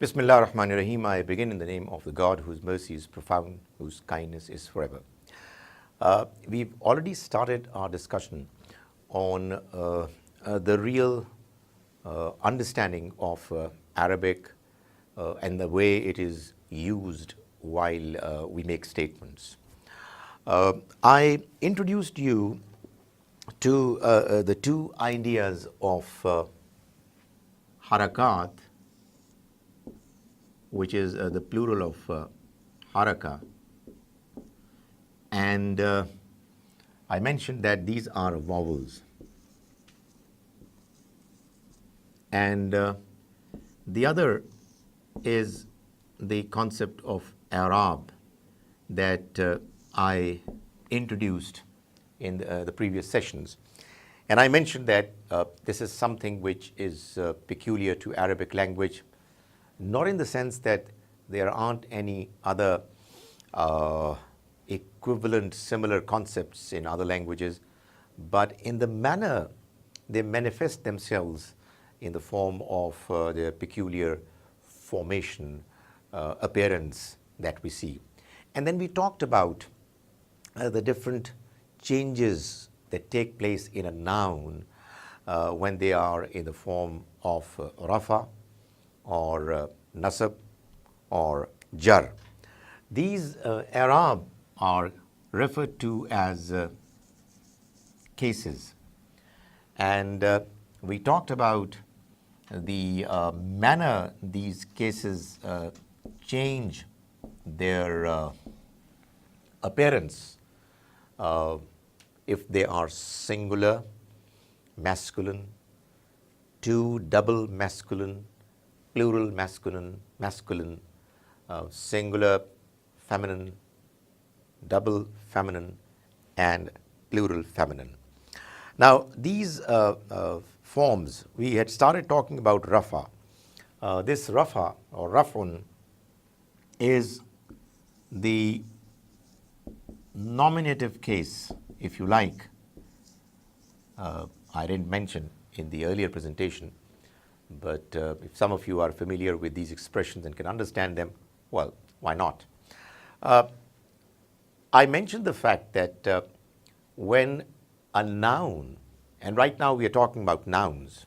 Bismillah ar-Rahman ar-Rahim. I begin in the name of the God whose mercy is profound, whose kindness is forever. We've already started our discussion on the real understanding of Arabic and the way it is used while we make statements. I introduced you to the two ideas of harakat, which is the plural of haraka, and I mentioned that these are vowels, and the other is the concept of Arab that I introduced in the previous sessions. And I mentioned that this is something which is peculiar to Arabic language, not in the sense that there aren't any other equivalent similar concepts in other languages, but in the manner they manifest themselves in the form of their peculiar formation, appearance that we see. And then we talked about the different changes that take place in a noun when they are in the form of rafa or nasab or jar. These Arab are referred to as cases, and we talked about the manner these cases change their appearance if they are singular, masculine, two double masculine, plural masculine, singular feminine, double feminine, and plural feminine. Now, these forms, we had started talking about rafa. This rafa or rafun is the nominative case, if you like. I didn't mention in the earlier presentation, but if some of you are familiar with these expressions and can understand them, well, why not? I mentioned the fact that when a noun, and right now we are talking about nouns,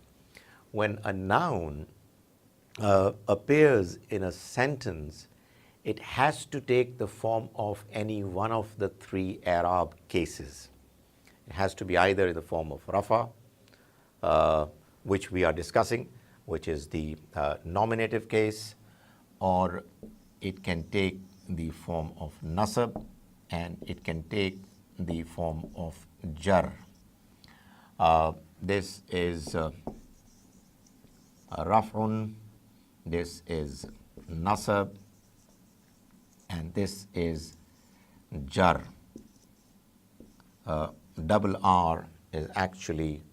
when a noun appears in a sentence, it has to take the form of any one of the three Arab cases. It has to be either in the form of rafa, which we are discussing, which is the nominative case, or it can take the form of nasab, and it can take the form of jar. This is raf'un, this is nasab, and this is jar. Double R is actually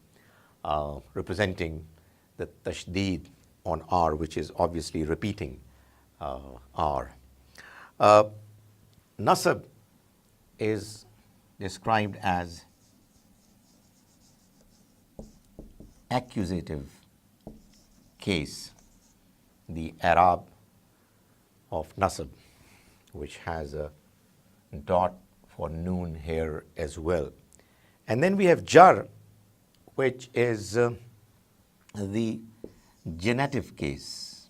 representing the tashdid on R, which is obviously repeating R. Nasab is described as accusative case, the Arab of nasab, which has a dot for noon here as well. And then we have jar, which is the genitive case,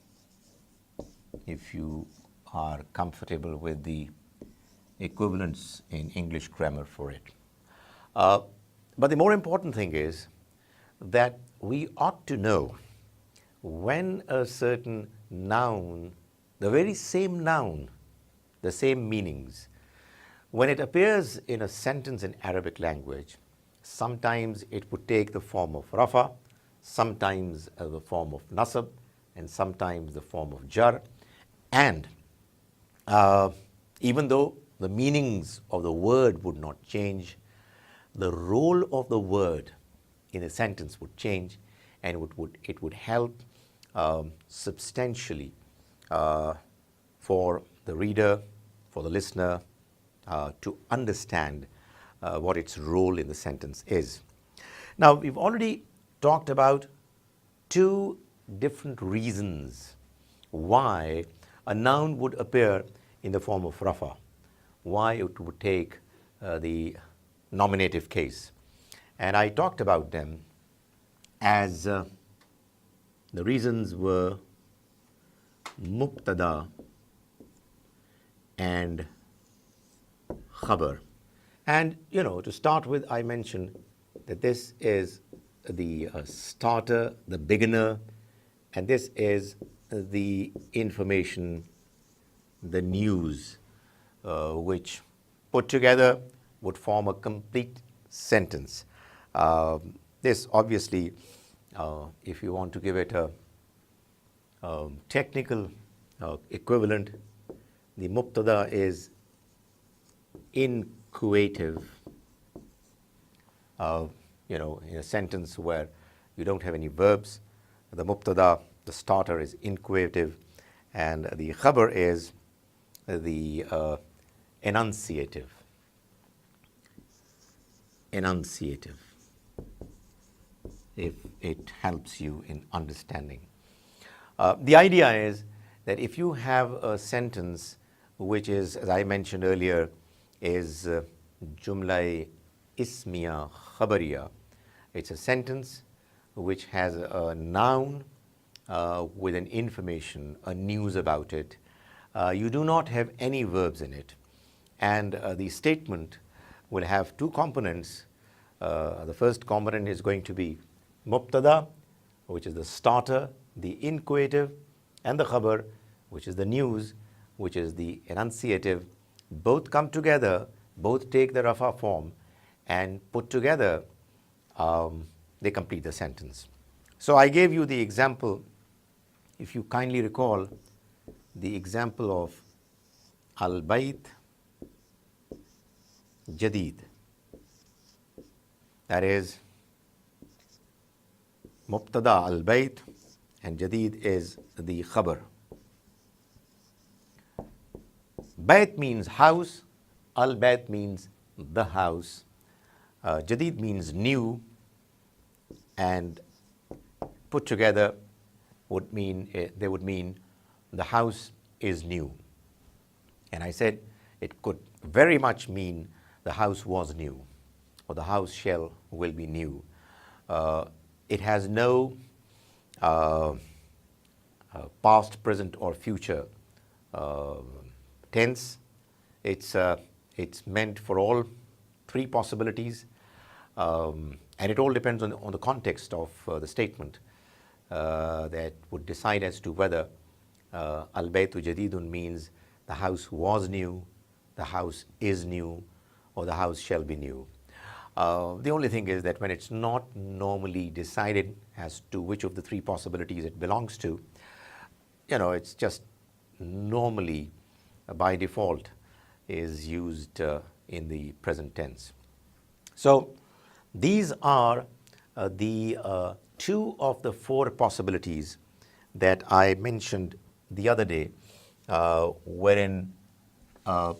if you are comfortable with the equivalents in English grammar for it. But the more important thing is that we ought to know when a certain noun, the very same noun, the same meanings, when it appears in a sentence in Arabic language, sometimes it would take the form of rafa, sometimes the form of nasab, and sometimes the form of jar. And even though the meanings of the word would not change, the role of the word in a sentence would change, and it would help substantially for the reader, for the listener, to understand what its role in the sentence is. Now, we've already talked about two different reasons why a noun would appear in the form of rafa, why it would take the nominative case. And I talked about them as the reasons were mubtada and khabar. And to start with, I mentioned that this is the starter, the beginner, and this is the information, the news, which put together would form a complete sentence. This obviously, if you want to give it a technical equivalent, the mubtada is inchoative, in a sentence where you don't have any verbs. The mubtada, the starter, is inchoative, and the khabar is the enunciative, if it helps you in understanding. The idea is that if you have a sentence which is, as I mentioned earlier, is jumla ismiya khabariya, it's a sentence which has a noun with an information, a news about it. You do not have any verbs in it, and the statement will have two components. The first component is going to be mubtada, which is the starter, the inchoative, and the khabar, which is the news, which is the enunciative. Both come together, both take the rafa form, and put together, they complete the sentence. So I gave you the example, if you kindly recall, the example of al-bayt jadid. That is mubtada al-bayt, and jadid is the khabar. Bayt means house, al-bayt means the house, jadid means new, and put together would mean they would mean the house is new. And I said it could very much mean the house was new, or the house shell will be new. It has no past, present, or future tense. It's meant for all three possibilities, and it all depends on the context of the statement that would decide as to whether al-baytu jadidun means the house was new, the house is new, or the house shall be new. The only thing is that when it's not normally decided as to which of the three possibilities it belongs to, it's just normally by default is used in the present tense. So these are the two of the four possibilities that I mentioned the other day, wherein a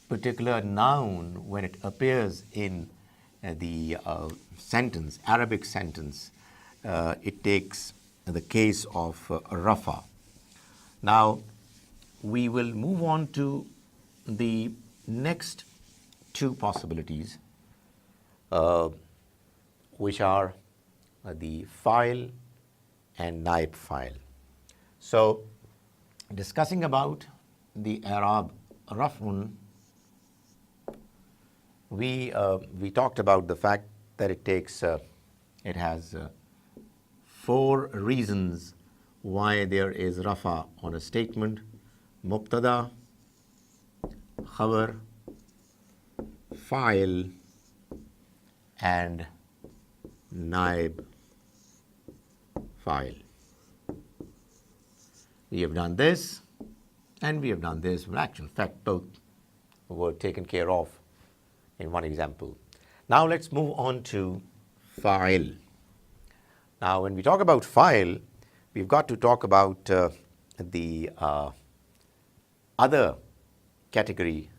particular noun, when it appears in the sentence, Arabic sentence, it takes the case of rafa. Now, we will move on to the next two possibilities, which are the file and naib file. So, discussing about the Arab raf'un, we talked about the fact that it has four reasons why there is rafa on a statement: mubtada, khabar, file, and naib file. We have done this and we have done this. Well, actually, in fact, both were taken care of in one example. Now let's move on to file. Now, when we talk about file, we've got to talk about the other category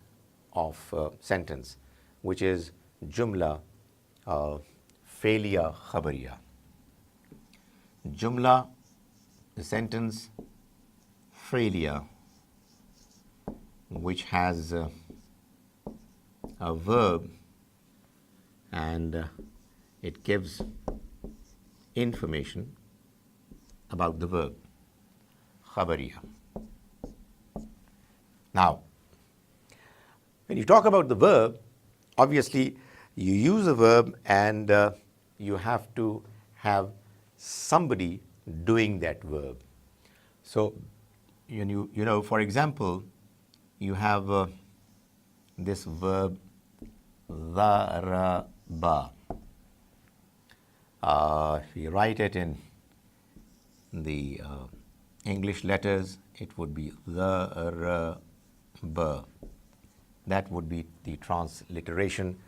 of sentence, which is jumla failure khabariya. Jumla, the sentence, failure which has a verb and it gives information about the verb, khabariya. Now, when you talk about the verb, obviously you use a verb and you have to have somebody doing that verb. So, you know, for example, you have this verb dharaba. If you write it in the English letters, it would be dharaba. That would be the transliteration.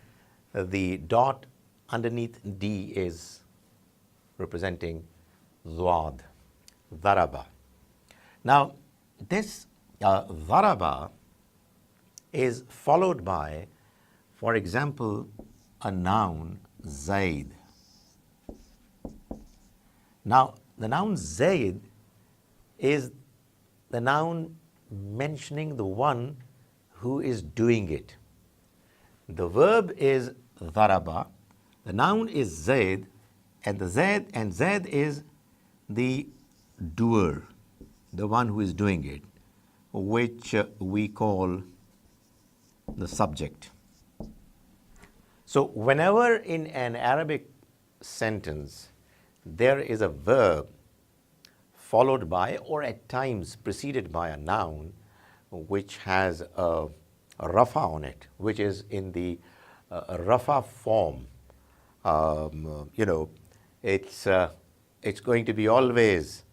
The dot underneath D is representing Zwad, Dharaba. Now, this Dharaba is followed by, for example, a noun, Zaid. Now, the noun Zaid is the noun mentioning the one who is doing it. The verb is Dharaba, the noun is Zaid, and Zaid is the doer, the one who is doing it, which we call the subject. So whenever in an Arabic sentence there is a verb followed by or at times preceded by a noun which has a rafa on it, which is in the rafa form, it's going to be always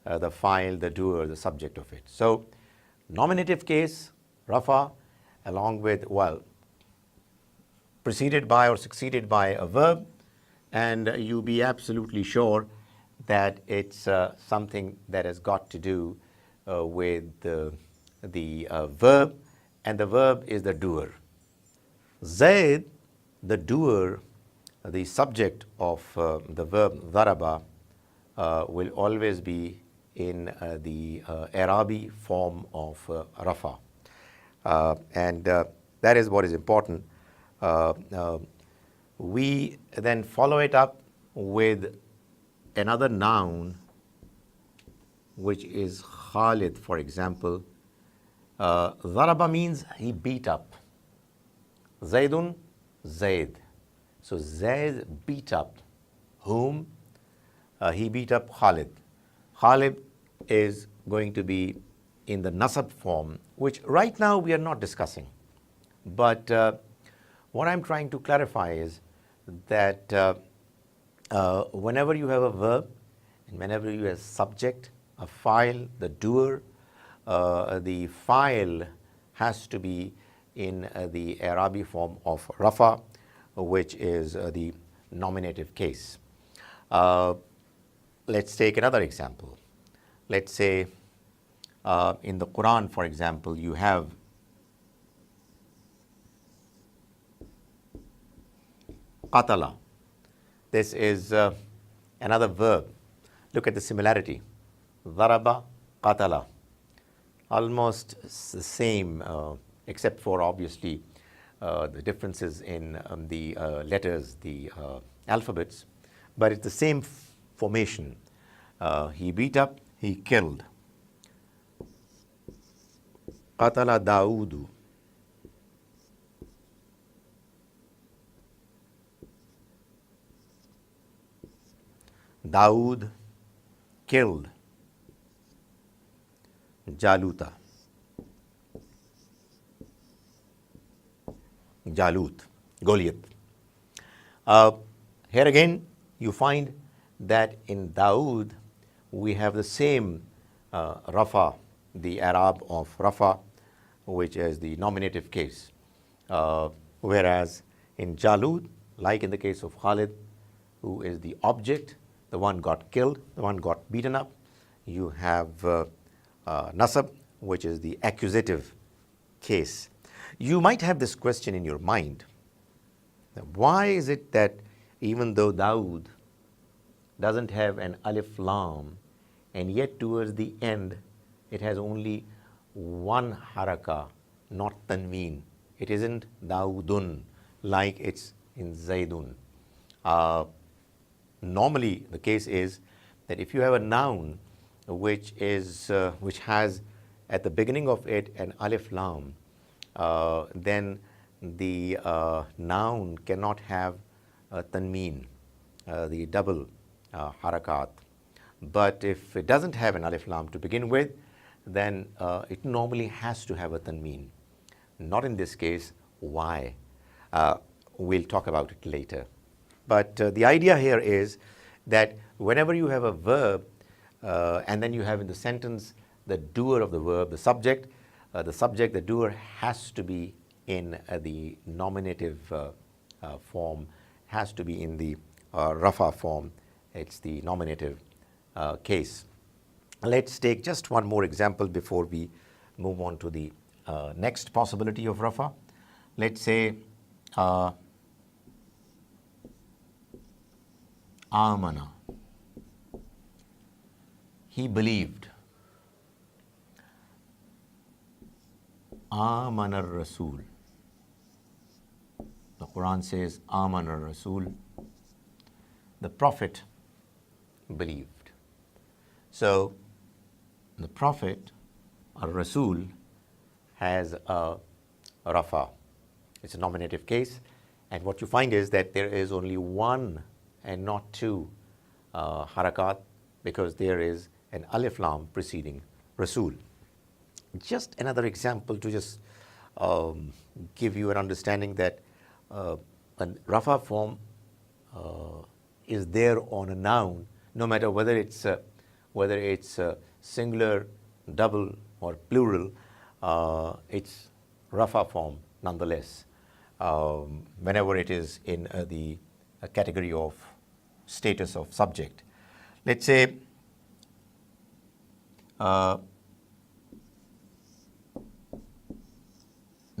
the file, the doer, the subject of it. So nominative case, rafa, along with, preceded by or succeeded by a verb, and you be absolutely sure that it's something that has got to do with the verb, and the verb is the doer. Zaid, the doer, the subject of the verb dharaba, will always be in the Arabi form of rafa. And that is what is important. We then follow it up with another noun, which is Khalid, for example. Dharaba means he beat up. Zaidun, Zaid. So Zaid beat up whom? He beat up Khalid. Khalid is going to be in the nasab form, which right now we are not discussing. But what I'm trying to clarify is that whenever you have a verb and whenever you have subject, a file, the doer, the file has to be in the Arabic form of rafa, which is the nominative case. Let's take another example. Let's say in the Quran, for example, you have qatala. This is another verb. Look at the similarity. Dharaba, qatala. Almost the same, except for obviously the differences in the letters, the alphabets, but it's the same formation. He beat up, he killed. Qatala Daawudu. Dawood killed Jaluta. Jalut, Goliath. Here again, you find that in Dawood we have the same rafa, the Arab of rafa, which is the nominative case. Whereas in Jalut, like in the case of Khalid, who is the object, the one got killed, the one got beaten up, you have nasab, which is the accusative case. You might have this question in your mind. Why is it that even though Dawood doesn't have an alif lam, and yet towards the end it has only one haraka, not tanween. It isn't Daudun like it's in Zaidun. Normally, the case is that if you have a noun which has at the beginning of it an alif lam, then the noun cannot have tanween, the double harakat. But if it doesn't have an alif lam to begin with, then it normally has to have a tanween. Not in this case. Why? We'll talk about it later. But the idea here is that whenever you have a verb and then you have in the sentence the doer of the verb, the subject, the doer has to be in the nominative form, has to be in the rafa form. It's the nominative case. Let's take just one more example before we move on to the next possibility of rafa. Let's say amana. He believed. Amana Rasul. The Quran says Amana Rasul. The Prophet believed. So the Prophet or Rasul has a rafa. It's a nominative case, and what you find is that there is only one and not two harakat, because there is an alif lam preceding Rasul. Just another example to just give you an understanding that a rafa form is there on a noun, no matter whether it's singular, double, or plural. It's rafa form nonetheless, whenever it is in the category of status of subject. Let's say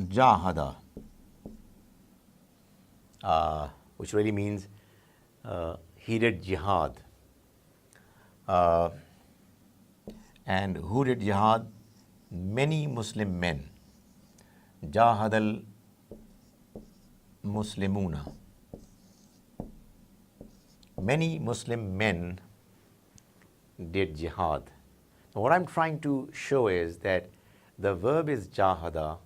jahada, which really means he did jihad. And who did jihad? Many Muslim men. Jahadal Muslimuna. Many Muslim men did jihad. Now, what I'm trying to show is that the verb is jahada,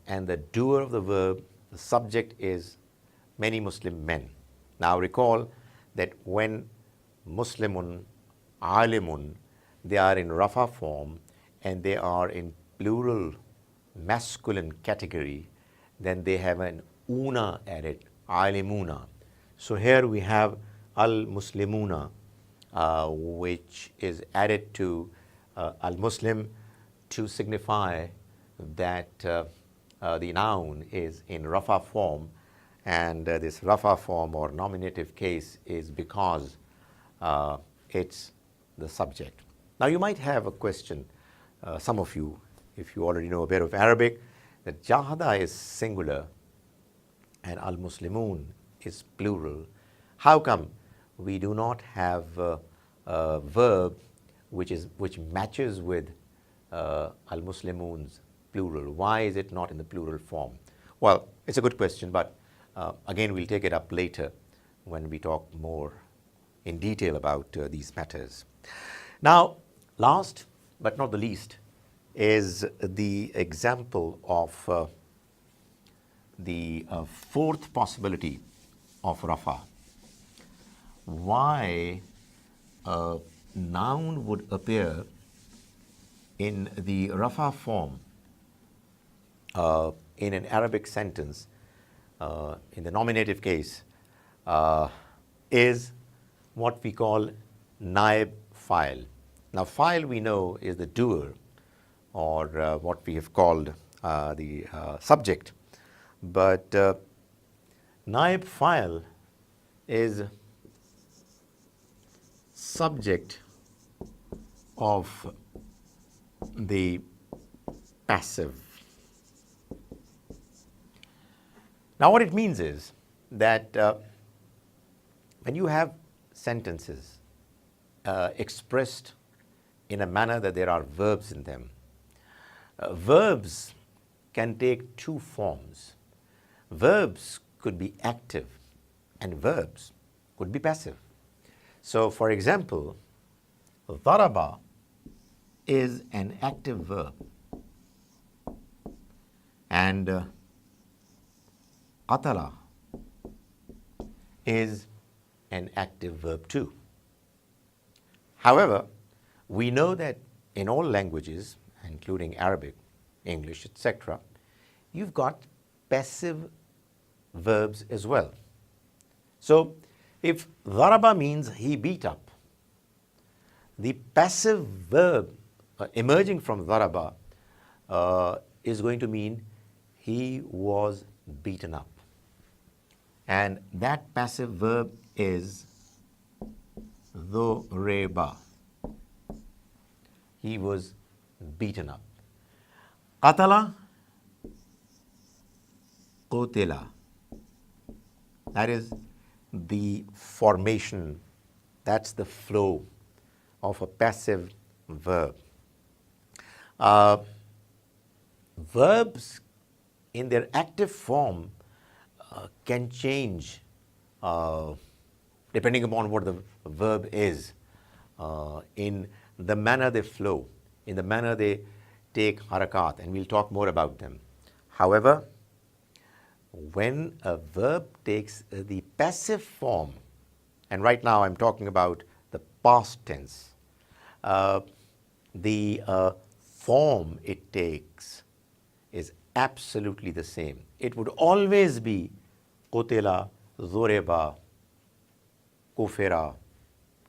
and the doer of the verb, the subject, is many Muslim men. Now recall that when Muslimun, alimun, they are in rafa form and they are in plural masculine category, then they have an una added, alimuna. So here we have al-muslimuna, which is added to al-muslim to signify that the noun is in rafa form, and this rafa form or nominative case is because it's the subject. Now you might have a question, some of you, if you already know a bit of Arabic, that jahada is singular and al-muslimun is plural. How come we do not have a verb which matches with al-muslimun's plural? Why is it not in the plural form? Well, it's a good question, but again, we'll take it up later when we talk more in detail about these matters. Now, last but not the least is the example of the fourth possibility of rafa. Why a noun would appear in the rafa form in an Arabic sentence in the nominative case is what we call naib file. Now, file we know is the doer, or what we have called the subject, but naib file is subject of the passive. Now, what it means is that when you have sentences expressed in a manner that there are verbs in them. Verbs can take two forms. Verbs could be active and verbs could be passive. So, for example, daraba is an active verb and qatala is an active verb too. However, we know that in all languages, including Arabic, English, etc., you've got passive verbs as well. So, if daraba means he beat up, the passive verb emerging from daraba is going to mean he was beaten up. And that passive verb is dhureba. He was beaten up. Qatala, qutila. That is the formation, that's the flow of a passive verb. Verbs in their active form can change depending upon what the verb is, in the manner they flow, in the manner they take harakat, and we'll talk more about them. However, when a verb takes the passive form, and right now I'm talking about the past tense, the form it takes is absolutely the same. It would always be qutila, dhureba, kufira,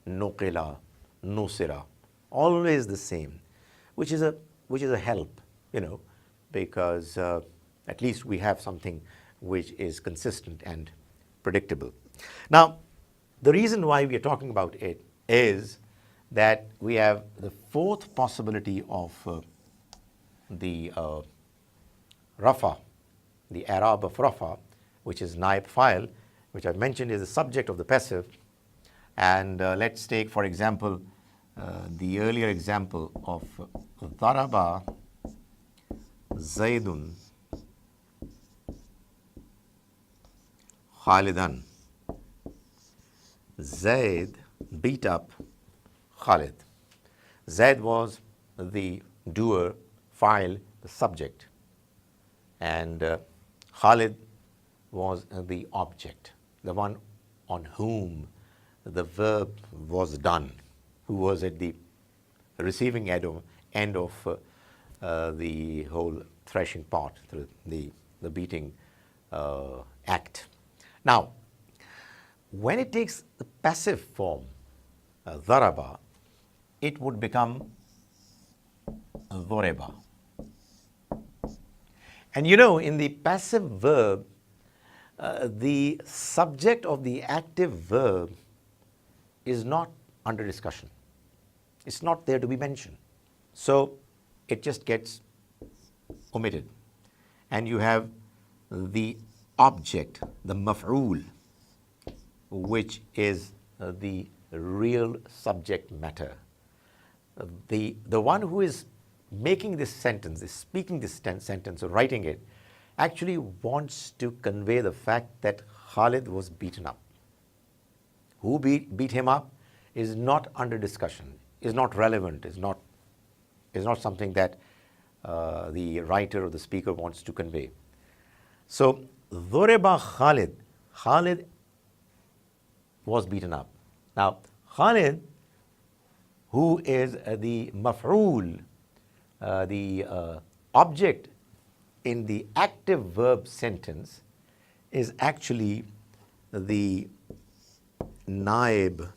nuqila, nusira, always the same, which is a help, because at least we have something which is consistent and predictable. Now, the reason why we are talking about it is that we have the fourth possibility of the rafa, the Arab of rafa, which is naib file, which I've mentioned is the subject of the passive. And let's take, for example, the earlier example of daraba Zaydun Khalidan. Zayd beat up Khalid. Zayd was the doer, file, the subject, and Khalid was the object, the one on whom the verb was done, who was at the receiving end of the whole threshing part, the beating act. Now, when it takes the passive form, daraba, it would become dhureba. And in the passive verb, the subject of the active verb is not under discussion. It's not there to be mentioned. So it just gets omitted. And you have the object, the maf'ul, which is the real subject matter. The one who is making this sentence, is speaking this sentence or writing it, actually wants to convey the fact that Khalid was beaten up. Who beat him up is not under discussion, is not relevant, is not something that the writer or the speaker wants to convey. So, dhureba Khalid, Khalid was beaten up. Now, Khalid, who is the maf'ul, the object in the active verb sentence, is actually the naib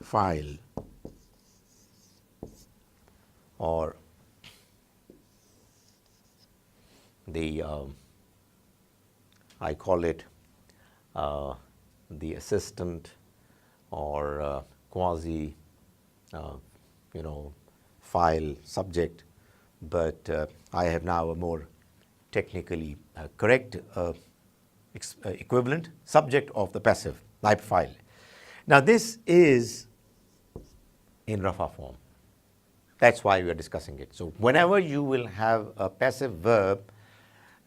file, or the I call it the assistant or quasi file subject, but I have now a more technically correct equivalent, subject of the passive, naib file. Now this is in rafa form. That's why we are discussing it. So whenever you will have a passive verb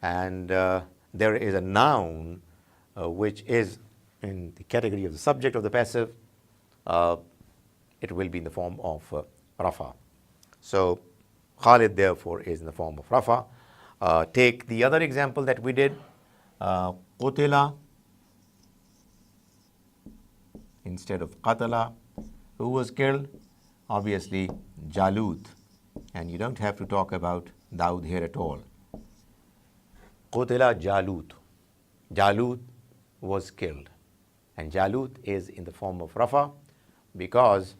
and there is a noun which is in the category of the subject of the passive, it will be in the form of rafa. So Khalid therefore is in the form of rafa. Take the other example that we did, qutila instead of qatala. Who was killed? Obviously Jalut, and you don't have to talk about Daud here at all. Qutila Jalut. Jalut was killed, and Jalut is in the form of rafa because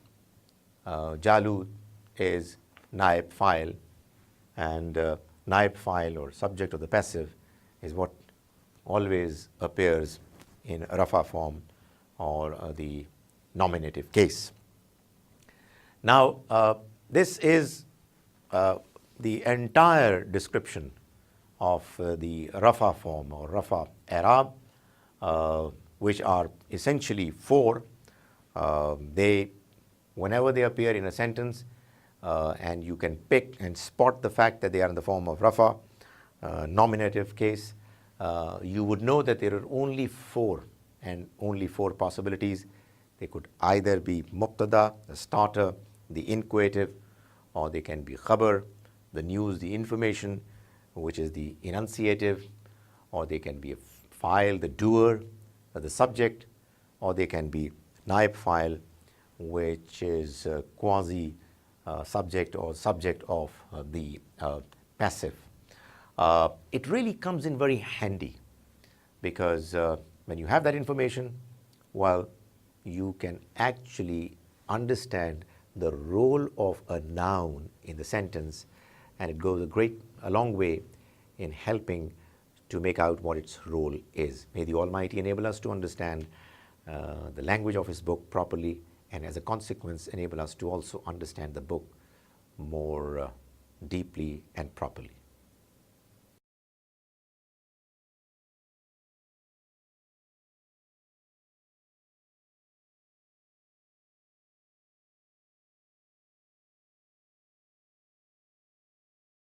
Jalut is naib file, and naib file or subject of the passive is what always appears in rafa form or the nominative case. Now, this is the entire description of the rafa form or rafa Arab, which are essentially four. Whenever they appear in a sentence, and you can pick and spot the fact that they are in the form of rafa, nominative case, you would know that there are only four and only four possibilities. They could either be muqtada, the starter, the inquisitive, or they can be khabar, the news, the information, which is the enunciative, or they can be a file, the doer, the subject, or they can be naib file, which is quasi subject or subject of the passive. It really comes in very handy because when you have that information, well, you can actually understand the role of a noun in the sentence, and it goes a long way in helping to make out what its role is. May the Almighty enable us to understand the language of His book properly, and as a consequence enable us to also understand the book more deeply and properly.